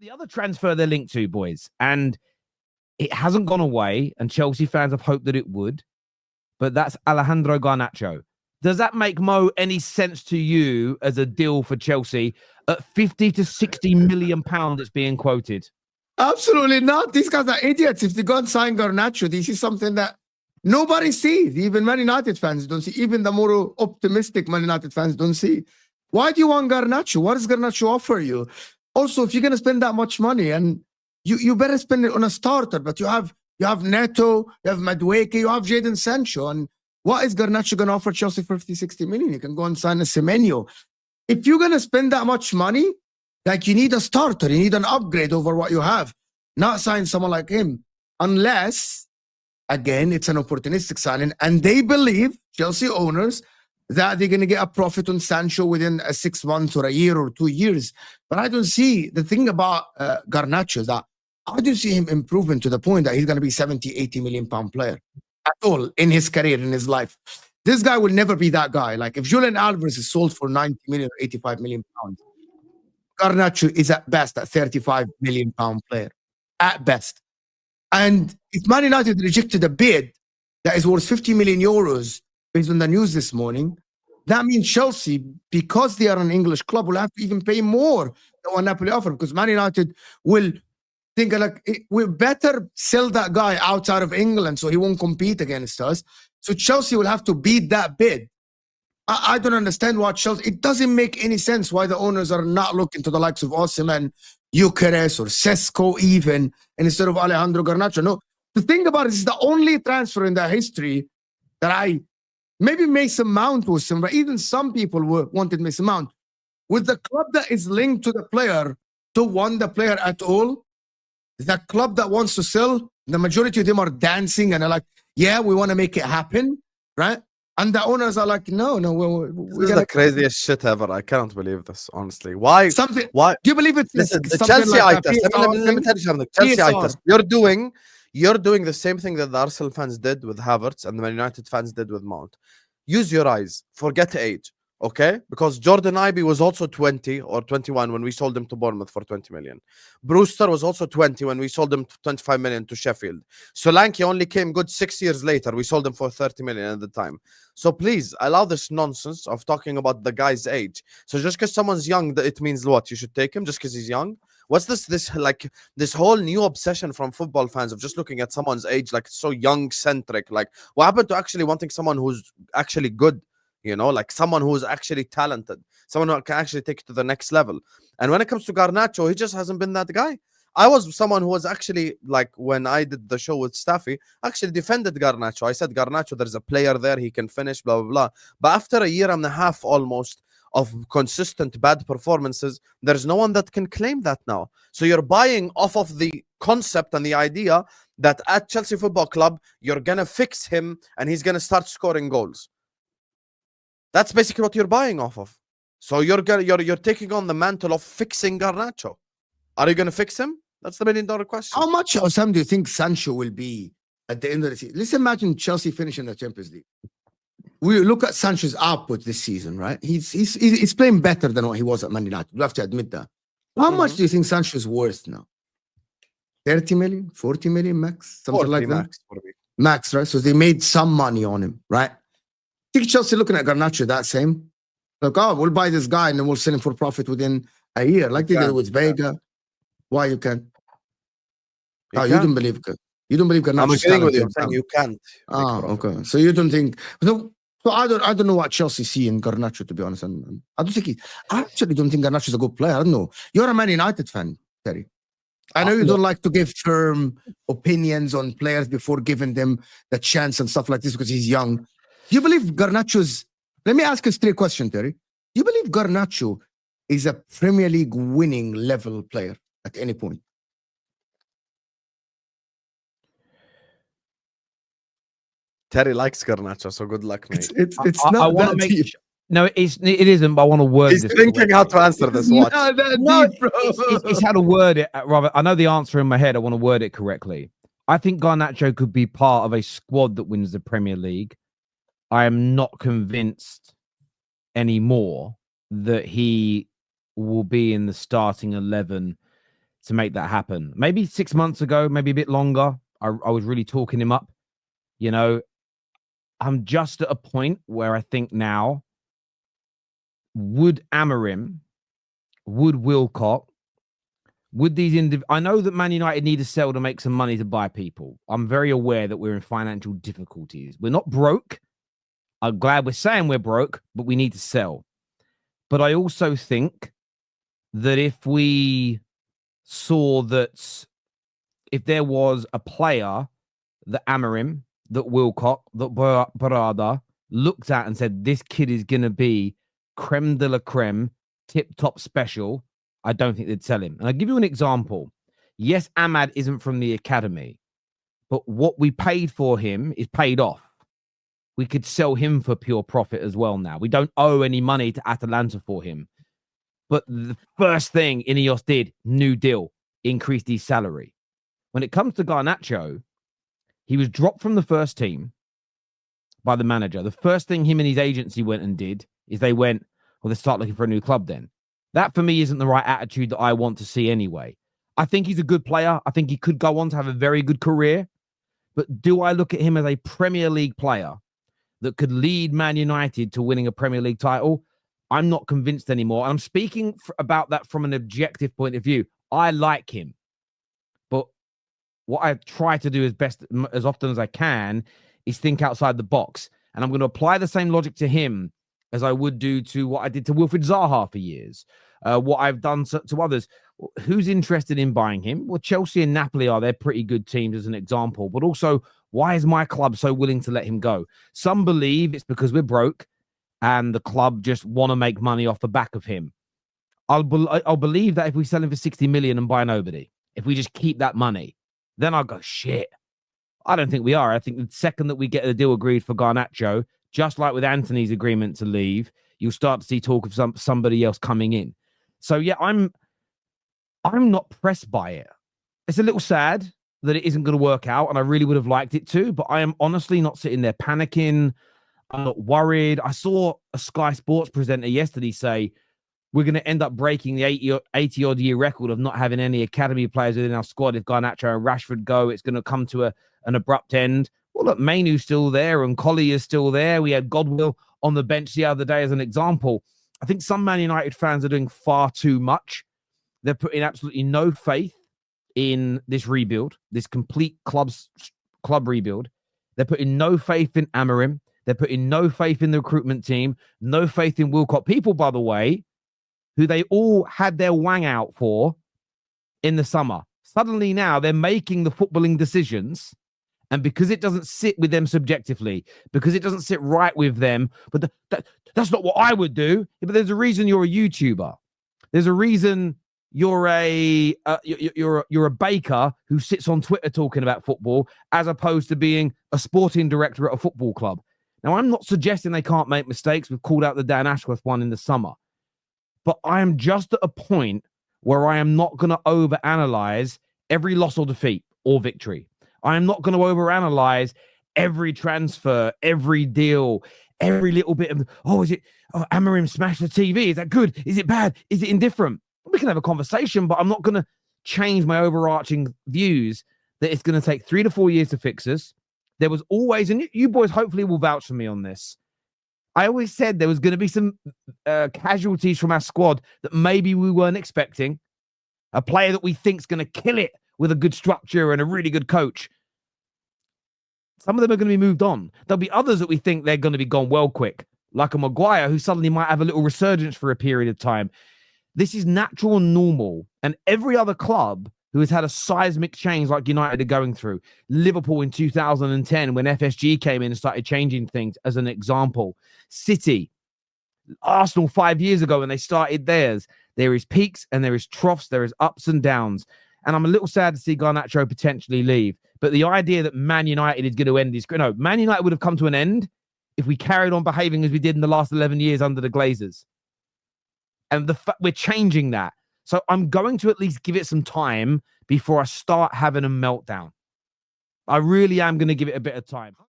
the other transfer they're linked to, boys, and it hasn't gone away, and Chelsea fans have hoped that it would, but that's Alejandro Garnacho. Does that make, Mo, any sense to you as a deal for Chelsea at 50 to 60 million pounds that's being quoted? Absolutely not. These guys are idiots. If they go and sign Garnacho, this is something that nobody sees. Even Man United fans don't see. Even the more optimistic Man United fans don't see. Why do you want Garnacho? What does Garnacho offer you? Also, if you're going to spend that much money, and you better spend it on a starter, but you have Neto, you have Madueke, you have Jadon Sancho, and what is Garnacho going to offer Chelsea for 50, 60 million? You can go and sign a Semenyo. If you're going to spend that much money, like, you need a starter, you need an upgrade over what you have, not sign someone like him, unless, again, it's an opportunistic signing, and they believe, Chelsea owners, that they're going to get a profit on Sancho within 6 months or a year or 2 years. But I don't see, the thing about Garnacho is that I don't see him improving to the point that he's going to be 70, 80 million pound player at all in his career, in his life. This guy will never be that guy. Like, if Julian Alvarez is sold for 90 million or 85 million pounds, Garnacho is at best a 35 million pound player, at best. And if Man United rejected a bid that is worth 50 million euros based on the news this morning, that means Chelsea, because they are an English club, will have to even pay more than what Napoli offer, because Man United will think, like, we better sell that guy outside of England so he won't compete against us. So Chelsea will have to beat that bid. I don't understand why Chelsea, it doesn't make any sense why the owners are not looking to the likes of Osimhen, Gyökeres, or Sesko even, and instead of Alejandro Garnacho. No, the thing about it is the only transfer in the history that maybe Mason Mount was some, but even some people wanted Mason Mount. With the club that is linked to the player to want the player at all, the club that wants to sell, the majority of them are dancing and are like, yeah, we want to make it happen, right? And the owners are like, no, this is the craziest shit ever. I cannot believe this, honestly. Why? Why? Do you believe it's Listen, the Chelsea like test. Let me tell you something. Chelsea test. You're doing the same thing that the Arsenal fans did with Havertz and the Man United fans did with Mount. Use your eyes. Forget age. Okay? Because Jordan Ibe was also 20 or 21 when we sold him to Bournemouth for 20 million. Brewster was also 20 when we sold him 25 million to Sheffield. Solanke only came good 6 years later. We sold him for 30 million at the time. So please allow this nonsense of talking about the guy's age. So just because someone's young, it means what? You should take him just because he's young? What's this whole new obsession from football fans of just looking at someone's age like so young centric? Like, what happened to actually wanting someone who's actually good? You know, like someone who's actually talented, someone who can actually take it to the next level. And when it comes to Garnacho, he just hasn't been that guy. I was someone who was actually, like, when I did the show with Staffy, actually defended Garnacho. I said, Garnacho, there's a player there, he can finish, blah, blah, blah. But after a year and a half almost of consistent bad performances, there's no one that can claim that now. So you're buying off of the concept and the idea that at Chelsea Football Club, you're going to fix him and he's going to start scoring goals. That's basically what you're buying off of. So you're taking on the mantle of fixing Garnacho. Are you going to fix him? That's the $1 million question. How much or some do you think Sancho will be at the end of the season? Let's imagine Chelsea finishing the Champions League. We look at Sancho's output this season, right? He's playing better than what he was at Man United. We have to admit that. How much do you think Sancho's worth now? 30 million, 40 million max, something like that. Max, right? So they made some money on him, right? I think Chelsea looking at Garnacho that same. Like, oh, we'll buy this guy and then we'll sell him for profit within a year, like they did with Vega. Why you can't? You don't believe Garnacho. I'm agreeing with you. I'm saying you can't. Okay. So you don't think? So I don't know what Chelsea see in Garnacho, to be honest. And I don't think I actually don't think Garnacho is a good player. I don't know. You're a Man United fan, Terry. I know you don't like to give firm opinions on players before giving them the chance and stuff like this because he's young. Do you believe Garnacho's... Let me ask you a straight question, Terry. Do you believe Garnacho is a Premier League winning level player at any point? Terry likes Garnacho, so good luck, mate. It's not. I want to make... No, it isn't, but I want to word He's this. He's thinking how to answer this. Watch. It's how to word it, Robert. I know the answer in my head. I want to word it correctly. I think Garnacho could be part of a squad that wins the Premier League. I am not convinced anymore that he will be in the starting 11 to make that happen. Maybe 6 months ago, maybe a bit longer, I was really talking him up. You know, I'm just at a point where I think now, would Amorim, would Wilcock, would these I know that Man United need to sell to make some money to buy people. I'm very aware that we're in financial difficulties. We're not broke. I'm glad we're saying we're broke, but we need to sell. But I also think that if we saw that if there was a player that Amorim, that Wilcock, that Barada looked at and said, this kid is going to be creme de la creme, tip-top special, I don't think they'd sell him. And I'll give you an example. Yes, Ahmad isn't from the academy, but what we paid for him is paid off. We could sell him for pure profit as well now. We don't owe any money to Atalanta for him. But the first thing Ineos did, new deal, increased his salary. When it comes to Garnacho, he was dropped from the first team by the manager. The first thing him and his agency went and did is they went, well, let's start looking for a new club then. That, for me, isn't the right attitude that I want to see anyway. I think he's a good player. I think he could go on to have a very good career. But do I look at him as a Premier League player that could lead Man United to winning a Premier League title? I'm not convinced anymore. And I'm speaking about that from an objective point of view. I like him. But what I try to do as often as I can is think outside the box. And I'm going to apply the same logic to him as I would do to what I did to Wilfried Zaha for years, what I've done to others. Who's interested in buying him? Well, Chelsea and Napoli are. They're pretty good teams as an example. But also, why is my club so willing to let him go? Some believe it's because we're broke and the club just want to make money off the back of him. I'll believe that if we sell him for 60 million and buy nobody, if we just keep that money, then I'll go, shit. I don't think we are. I think the second that we get a deal agreed for Garnacho, just like with Anthony's agreement to leave, you'll start to see talk of somebody else coming in. So yeah, I'm not pressed by it. It's a little sad that it isn't going to work out, and I really would have liked it to, but I am honestly not sitting there panicking. I'm not worried. I saw a Sky Sports presenter yesterday say, we're going to end up breaking the 80-odd year record of not having any academy players within our squad. If Garnacho and Rashford go, it's going to come to an abrupt end. Well, look, Mainu's still there and Collie is still there. We had Godwill on the bench the other day as an example. I think some Man United fans are doing far too much. They're putting absolutely no faith in this rebuild, this complete club rebuild. They're putting no faith in Amorim. They're putting no faith in the recruitment team, no faith in Wilcock. People, by the way, who they all had their wang out for in the summer. Suddenly now they're making the footballing decisions, and because it doesn't sit with them subjectively, because it doesn't sit right with them, but that's not what I would do. But there's a reason you're a YouTuber. There's a reason you're a baker who sits on Twitter talking about football, as opposed to being a sporting director at a football club. Now, I'm not suggesting they can't make mistakes. We've called out the Dan Ashworth one in the summer. But I am just at a point where I am not going to overanalyze every loss or defeat or victory. I am not going to overanalyze every transfer, every deal, every little bit of, Amorim smashed the TV. Is that good? Is it bad? Is it indifferent? We can have a conversation, but I'm not going to change my overarching views that it's going to take 3 to 4 years to fix us. There was always, and you boys hopefully will vouch for me on this, I always said there was going to be some casualties from our squad that maybe we weren't expecting. A player that we think is going to kill it with a good structure and a really good coach. Some of them are going to be moved on. There'll be others that we think they're going to be gone well quick, like a Maguire who suddenly might have a little resurgence for a period of time. This is natural and normal. And every other club who has had a seismic change like United are going through, Liverpool in 2010 when FSG came in and started changing things as an example, City, Arsenal 5 years ago when they started theirs, there is peaks and there is troughs, there is ups and downs. And I'm a little sad to see Garnacho potentially leave. But the idea that Man United is going to end Man United would have come to an end if we carried on behaving as we did in the last 11 years under the Glazers. And we're changing that. So I'm going to at least give it some time before I start having a meltdown. I really am going to give it a bit of time.